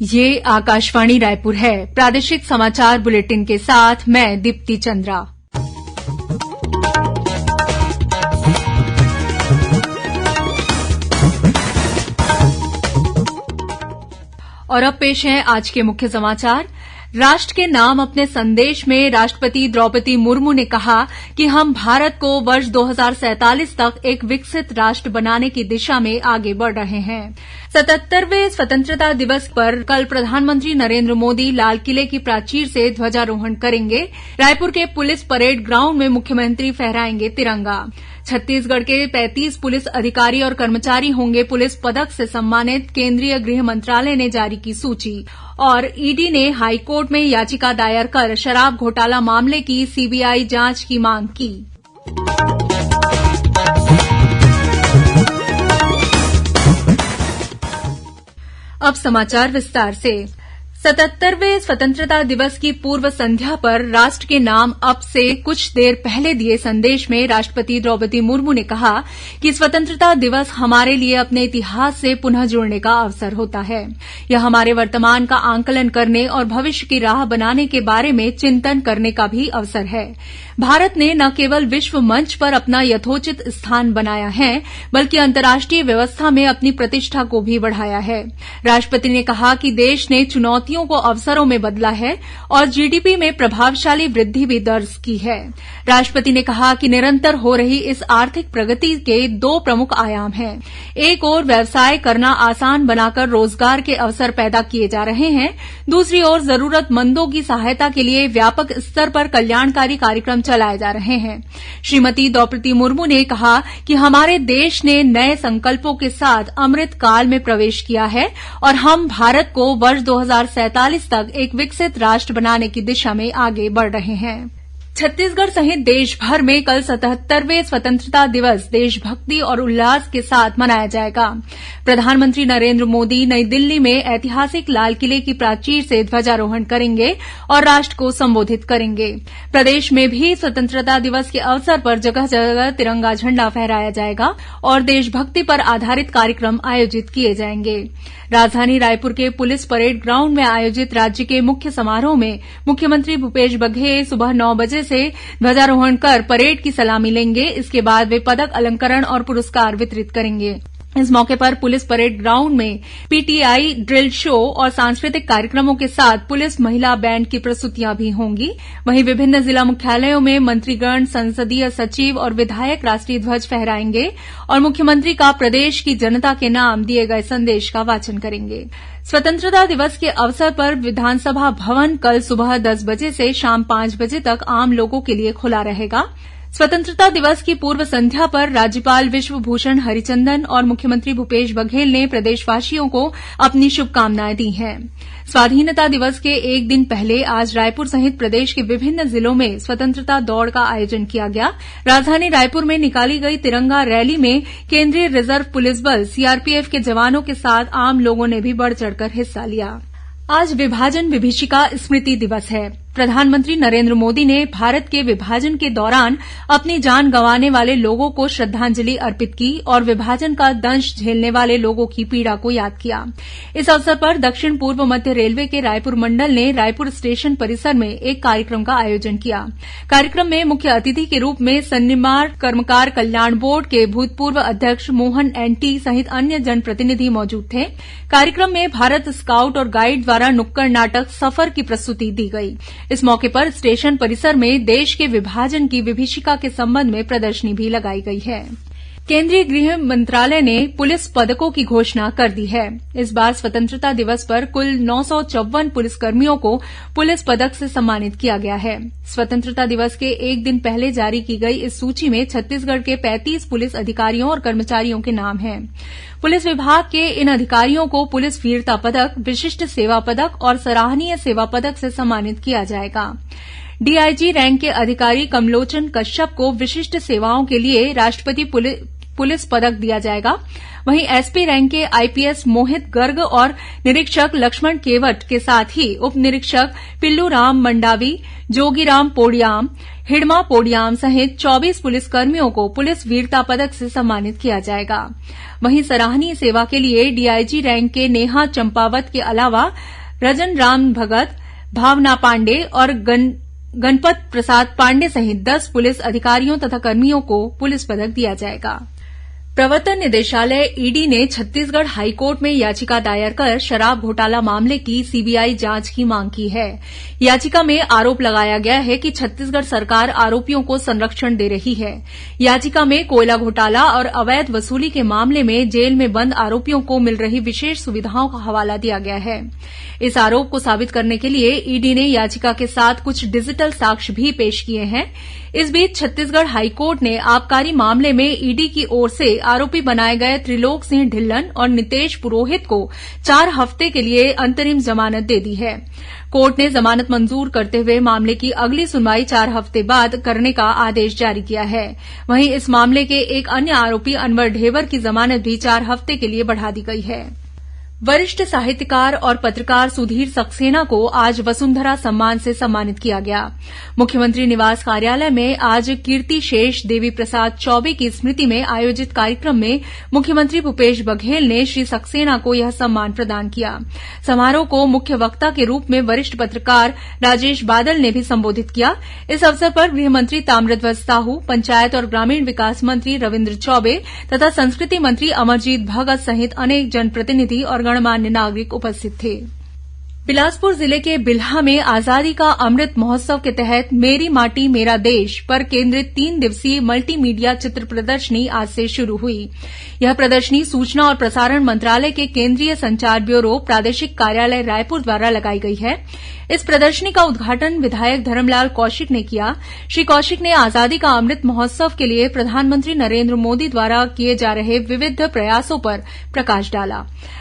ये आकाशवाणी रायपुर है। प्रादेशिक समाचार बुलेटिन के साथ मैं दीप्ति चंद्रा। और अब पेश है आज के मुख्य समाचार। राष्ट्र के नाम अपने संदेश में राष्ट्रपति द्रौपदी मुर्मू ने कहा कि हम भारत को वर्ष 2047 तक एक विकसित राष्ट्र बनाने की दिशा में आगे बढ़ रहे हैं। 77वें स्वतंत्रता दिवस पर कल प्रधानमंत्री नरेंद्र मोदी लाल किले की प्राचीर से ध्वजारोहण करेंगे। रायपुर के पुलिस परेड ग्राउंड में मुख्यमंत्री फहराएंगे तिरंगा। छत्तीसगढ़ के 35 पुलिस अधिकारी और कर्मचारी होंगे पुलिस पदक से सम्मानित, केंद्रीय गृह मंत्रालय ने जारी की सूची। और ईडी ने हाईकोर्ट में याचिका दायर कर शराब घोटाला मामले की सीबीआई जांच की मांग की। अब समाचार विस्तार से। 77वें स्वतंत्रता दिवस की पूर्व संध्या पर राष्ट्र के नाम अब से कुछ देर पहले दिए संदेश में राष्ट्रपति द्रौपदी मुर्मू ने कहा कि स्वतंत्रता दिवस हमारे लिए अपने इतिहास से पुनः जुड़ने का अवसर होता है। यह हमारे वर्तमान का आंकलन करने और भविष्य की राह बनाने के बारे में चिंतन करने का भी अवसर है। भारत ने न केवल विश्व मंच पर अपना यथोचित स्थान बनाया है, बल्कि अंतर्राष्ट्रीय व्यवस्था में अपनी प्रतिष्ठा को भी बढ़ाया है। राष्ट्रपति ने कहा कि देश ने चुनौतियों को अवसरों में बदला है और जीडीपी में प्रभावशाली वृद्धि भी दर्ज की है। राष्ट्रपति ने कहा कि निरंतर हो रही इस आर्थिक प्रगति के दो प्रमुख आयाम हैं। एक ओर व्यवसाय करना आसान बनाकर रोजगार के अवसर पैदा किए जा रहे हैं, दूसरी ओर जरूरतमंदों की सहायता के लिए व्यापक स्तर पर कल्याणकारी कार्यक्रम चलाए जा रहे हैं। श्रीमती द्रौपदी मुर्मू ने कहा कि हमारे देश ने नए संकल्पों के साथ अमृत काल में प्रवेश किया है और हम भारत को वर्ष 2047 तक एक विकसित राष्ट्र बनाने की दिशा में आगे बढ़ रहे हैं। छत्तीसगढ़ सहित देश भर में कल 77वें स्वतंत्रता दिवस देशभक्ति और उल्लास के साथ मनाया जाएगा। प्रधानमंत्री नरेंद्र मोदी नई दिल्ली में ऐतिहासिक लाल किले की प्राचीर से ध्वजारोहण करेंगे और राष्ट्र को संबोधित करेंगे। प्रदेश में भी स्वतंत्रता दिवस के अवसर पर जगह जगह तिरंगा झंडा फहराया जाएगा और देशभक्ति पर आधारित कार्यक्रम आयोजित किए जाएंगे। राजधानी रायपुर के पुलिस परेड ग्राउंड में आयोजित राज्य के मुख्य समारोह में मुख्यमंत्री भूपेश बघेल सुबह 9 बजे से ध्वजारोहण कर परेड की सलामी लेंगे। इसके बाद वे पदक अलंकरण और पुरस्कार वितरित करेंगे। इस मौके पर पुलिस परेड ग्राउंड में पीटीआई ड्रिल शो और सांस्कृतिक कार्यक्रमों के साथ पुलिस महिला बैंड की प्रस्तुतियां भी होंगी। वहीं विभिन्न जिला मुख्यालयों में मंत्रीगण, संसदीय सचिव और विधायक राष्ट्रीय ध्वज फहराएंगे और मुख्यमंत्री का प्रदेश की जनता के नाम दिए गए संदेश का वाचन करेंगे। स्वतंत्रता दिवस के अवसर पर विधानसभा भवन कल सुबह 10 बजे से शाम 5 बजे तक आम लोगों के लिए खुला रहेगा। स्वतंत्रता दिवस की पूर्व संध्या पर राज्यपाल विश्वभूषण हरिचंदन और मुख्यमंत्री भूपेश बघेल ने प्रदेशवासियों को अपनी शुभकामनाएं दी हैं। स्वाधीनता दिवस के एक दिन पहले आज रायपुर सहित प्रदेश के विभिन्न जिलों में स्वतंत्रता दौड़ का आयोजन किया गया। राजधानी रायपुर में निकाली गई तिरंगा रैली में केंद्रीय रिजर्व पुलिस बल सीआरपीएफ के जवानों के साथ आम लोगों ने भी बढ़ चढ़कर हिस्सा लिया। आज विभाजन विभीषिका स्मृति दिवस है। प्रधानमंत्री नरेंद्र मोदी ने भारत के विभाजन के दौरान अपनी जान गंवाने वाले लोगों को श्रद्धांजलि अर्पित की और विभाजन का दंश झेलने वाले लोगों की पीड़ा को याद किया। इस अवसर पर दक्षिण पूर्व मध्य रेलवे के रायपुर मंडल ने रायपुर स्टेशन परिसर में एक कार्यक्रम का आयोजन किया। कार्यक्रम में मुख्य अतिथि के रूप में सन्निर्माण कर्मकार कल्याण बोर्ड के भूतपूर्व अध्यक्ष मोहन एनटी सहित अन्य जनप्रतिनिधि मौजूद थे। कार्यक्रम में भारत स्काउट और गाइड द्वारा नुक्कड़ नाटक सफर की प्रस्तुति दी गई। इस मौके पर स्टेशन परिसर में देश के विभाजन की विभीषिका के संबंध में प्रदर्शनी भी लगाई गई है। केंद्रीय गृह मंत्रालय ने पुलिस पदकों की घोषणा कर दी है। इस बार स्वतंत्रता दिवस पर कुल 954 पुलिसकर्मियों को पुलिस पदक से सम्मानित किया गया है। स्वतंत्रता दिवस के एक दिन पहले जारी की गई इस सूची में छत्तीसगढ़ के 35 पुलिस अधिकारियों और कर्मचारियों के नाम हैं। पुलिस विभाग के इन अधिकारियों को पुलिस वीरता पदक, विशिष्ट सेवा पदक और सराहनीय सेवा पदक से सम्मानित किया जाएगा। डीआईजी रैंक के अधिकारी कमलोचन कश्यप को विशिष्ट सेवाओं के लिए राष्ट्रपति पुलिस पदक दिया जाएगा। वहीं एसपी रैंक के आईपीएस मोहित गर्ग और निरीक्षक लक्ष्मण केवट के साथ ही उप निरीक्षक पिल्लूराम मंडावी, जोगीराम पोडियाम, हिडमा पोडियाम सहित 24 पुलिसकर्मियों को पुलिस वीरता पदक से सम्मानित किया जाएगा। वहीं सराहनीय सेवा के लिए डीआईजी रैंक के नेहा चंपावत के अलावा रजन राम भगत, भावना पांडे और गणपत प्रसाद पांडे सहित 10 पुलिस अधिकारियों तथा कर्मियों को पुलिस पदक दिया जाएगा। प्रवर्तन निदेशालय ईडी ने छत्तीसगढ़ हाईकोर्ट में याचिका दायर कर शराब घोटाला मामले की सीबीआई जांच की मांग की है। याचिका में आरोप लगाया गया है कि छत्तीसगढ़ सरकार आरोपियों को संरक्षण दे रही है। याचिका में कोयला घोटाला और अवैध वसूली के मामले में जेल में बंद आरोपियों को मिल रही विशेष सुविधाओं का हवाला दिया गया है। इस आरोप को साबित करने के लिए ईडी ने याचिका के साथ कुछ डिजिटल साक्ष्य भी पेश किए हैं। इस बीच छत्तीसगढ़ हाईकोर्ट ने आबकारी मामले में ईडी की ओर से आरोपी बनाए गए त्रिलोक सिंह ढिल्लन और नितेश पुरोहित को 4 हफ्ते के लिए अंतरिम जमानत दे दी है। कोर्ट ने जमानत मंजूर करते हुए मामले की अगली सुनवाई 4 हफ्ते बाद करने का आदेश जारी किया है। वहीं इस मामले के एक अन्य आरोपी अनवर ढेबर की जमानत भी 4 हफ्ते के लिए बढ़ा दी गई है। वरिष्ठ साहित्यकार और पत्रकार सुधीर सक्सेना को आज वसुंधरा सम्मान से सम्मानित किया गया। मुख्यमंत्री निवास कार्यालय में आज कीर्ति शेष देवी प्रसाद चौबे की स्मृति में आयोजित कार्यक्रम में मुख्यमंत्री भूपेश बघेल ने श्री सक्सेना को यह सम्मान प्रदान किया। समारोह को मुख्य वक्ता के रूप में वरिष्ठ पत्रकार राजेश बादल ने भी संबोधित किया। इस अवसर पर गृहमंत्री ताम्रध्वज साहू, पंचायत और ग्रामीण विकास मंत्री रविन्द्र चौबे तथा संस्कृति मंत्री अमरजीत भगत सहित अनेक जनप्रतिनिधि और गणमान्य नागरिक उपस्थित थे। बिलासपुर जिले के बिल्हा में आजादी का अमृत महोत्सव के तहत मेरी माटी मेरा देश पर केंद्रित 3 दिवसीय मल्टीमीडिया चित्र प्रदर्शनी आज से शुरू हुई। यह प्रदर्शनी सूचना और प्रसारण मंत्रालय के केंद्रीय संचार ब्यूरो प्रादेशिक कार्यालय रायपुर द्वारा लगाई गई है। इस प्रदर्शनी का उद्घाटन विधायक धरमलाल कौशिक ने किया। श्री कौशिक ने आजादी का अमृत महोत्सव के लिए प्रधानमंत्री नरेन्द्र मोदी द्वारा किए जा रहे विविध प्रयासों पर प्रकाश डाला।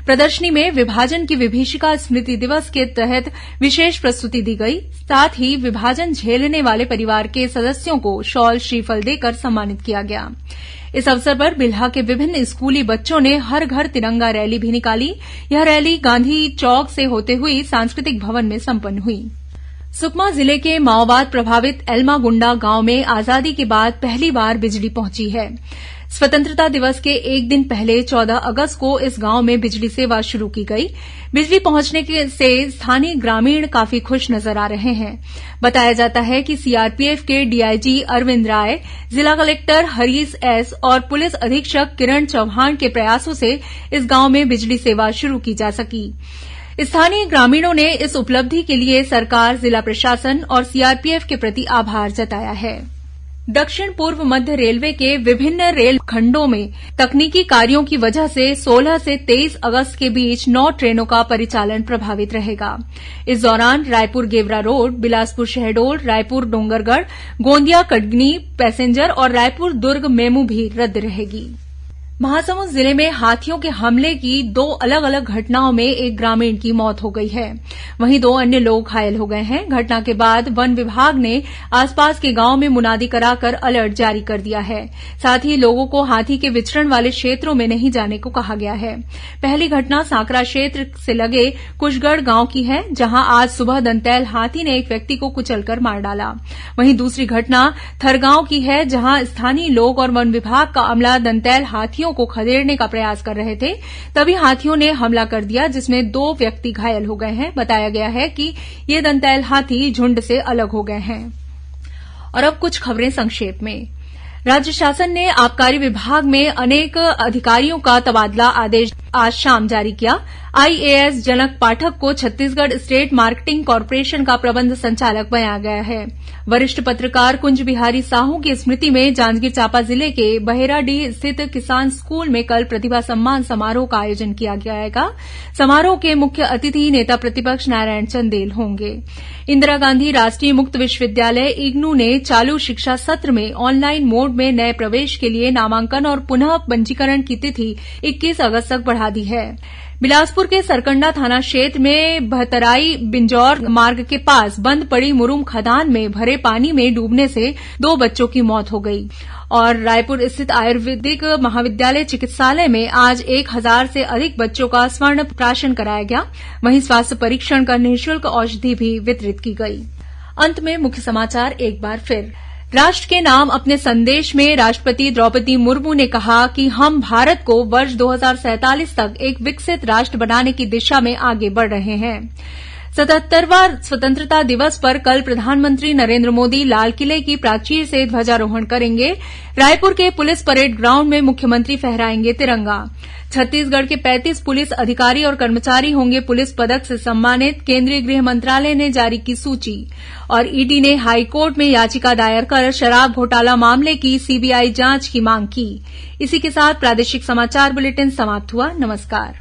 प्रदर्शनी में विभाजन की विभीषिका स्मृति दिवस के तहत विशेष प्रस्तुति दी गई। साथ ही विभाजन झेलने वाले परिवार के सदस्यों को शॉल, श्रीफल देकर सम्मानित किया गया। इस अवसर पर बिल्हा के विभिन्न स्कूली बच्चों ने हर घर तिरंगा रैली भी निकाली। यह रैली गांधी चौक से होते हुए सांस्कृतिक भवन में संपन्न हुई। सुकमा जिले के माओवाद प्रभावित एल्मागुंडा गांव में आजादी के बाद पहली बार बिजली पहुंची है। स्वतंत्रता दिवस के एक दिन पहले 14 अगस्त को इस गांव में बिजली सेवा शुरू की गई। बिजली पहुंचने से स्थानीय ग्रामीण काफी खुश नजर आ रहे हैं। बताया जाता है कि सीआरपीएफ के डीआईजी अरविंद राय, जिला कलेक्टर हरीश एस और पुलिस अधीक्षक किरण चौहान के प्रयासों से इस गांव में बिजली सेवा शुरू की जा सकी। स्थानीय ग्रामीणों ने इस उपलब्धि के लिए सरकार, जिला प्रशासन और सीआरपीएफ के प्रति आभार जताया है। दक्षिण पूर्व मध्य रेलवे के विभिन्न रेल खंडों में तकनीकी कार्यों की वजह से 16 से 23 अगस्त के बीच 9 ट्रेनों का परिचालन प्रभावित रहेगा। इस दौरान रायपुर गेवरा रोड, बिलासपुर शहडोल, रायपुर डोंगरगढ़, गोंदिया कटनी पैसेंजर और रायपुर दुर्ग मेमू भी रद्द रहेगी। महासमुंद जिले में हाथियों के हमले की 2 अलग अलग घटनाओं में एक ग्रामीण की मौत हो गई है। वहीं 2 अन्य लोग घायल हो गए हैं। घटना के बाद वन विभाग ने आसपास के गांव में मुनादी कराकर अलर्ट जारी कर दिया है। साथ ही लोगों को हाथी के विचरण वाले क्षेत्रों में नहीं जाने को कहा गया है। पहली घटना सांकरा क्षेत्र से लगे कुशगढ़ गांव की है, जहां आज सुबह दंतैल हाथी ने एक व्यक्ति को कुचलकर मार डाला। वहीं दूसरी घटना थरगांव की है, जहां स्थानीय लोग और वन विभाग का अमला दंतैल हाथियों को खदेड़ने का प्रयास कर रहे थे, तभी हाथियों ने हमला कर दिया, जिसमें 2 व्यक्ति घायल हो गए हैं। बताया गया है कि ये दंतैल हाथी झुंड से अलग हो गए हैं। और अब कुछ खबरें संक्षेप में। राज्य शासन ने आबकारी विभाग में अनेक अधिकारियों का तबादला आदेश आज शाम जारी किया। आईएएस जनक पाठक को छत्तीसगढ़ स्टेट मार्केटिंग कॉर्पोरेशन का प्रबंध संचालक बनाया गया है। वरिष्ठ पत्रकार कुंज बिहारी साहू की स्मृति में जांजगीर चांपा जिले के बहेराडीह स्थित किसान स्कूल में कल प्रतिभा सम्मान समारोह का आयोजन किया जाएगा। समारोह के मुख्य अतिथि नेता प्रतिपक्ष नारायण चंदेल होंगे। इंदिरा गांधी राष्ट्रीय मुक्त विश्वविद्यालय इग्नू ने चालू शिक्षा सत्र में ऑनलाइन मोड में नए प्रवेश के लिए नामांकन और पुनः पंजीकरण की तिथि 21 अगस्त तक बढ़ा दी है। बिलासपुर के सरकंडा थाना क्षेत्र में बहतराई बिंजौर मार्ग के पास बंद पड़ी मुरुम खदान में भरे पानी में डूबने से 2 बच्चों की मौत हो गई। और रायपुर स्थित आयुर्वेदिक महाविद्यालय चिकित्सालय में आज 1000 से अधिक बच्चों का स्वर्ण प्राशन कराया गया। वहीं स्वास्थ्य परीक्षण कर निःशुल्क औषधि भी वितरित की गई। अंत में मुख्य समाचार एक बार फिर। राष्ट्र के नाम अपने संदेश में राष्ट्रपति द्रौपदी मुर्मू ने कहा कि हम भारत को वर्ष 2047 तक एक विकसित राष्ट्र बनाने की दिशा में आगे बढ़ रहे हैं। 77वां स्वतंत्रता दिवस पर कल प्रधानमंत्री नरेंद्र मोदी लाल किले की प्राचीर से ध्वजारोहण करेंगे। रायपुर के पुलिस परेड ग्राउंड में मुख्यमंत्री फहराएंगे तिरंगा। छत्तीसगढ़ के 35 पुलिस अधिकारी और कर्मचारी होंगे पुलिस पदक से सम्मानित, केंद्रीय गृह मंत्रालय ने जारी की सूची। और ईडी ने हाईकोर्ट में याचिका दायर कर शराब घोटाला मामले की सीबीआई जांच की मांग की। इसी के साथ प्रादेशिक समाचार बुलेटिन समाप्त हुआ। नमस्कार।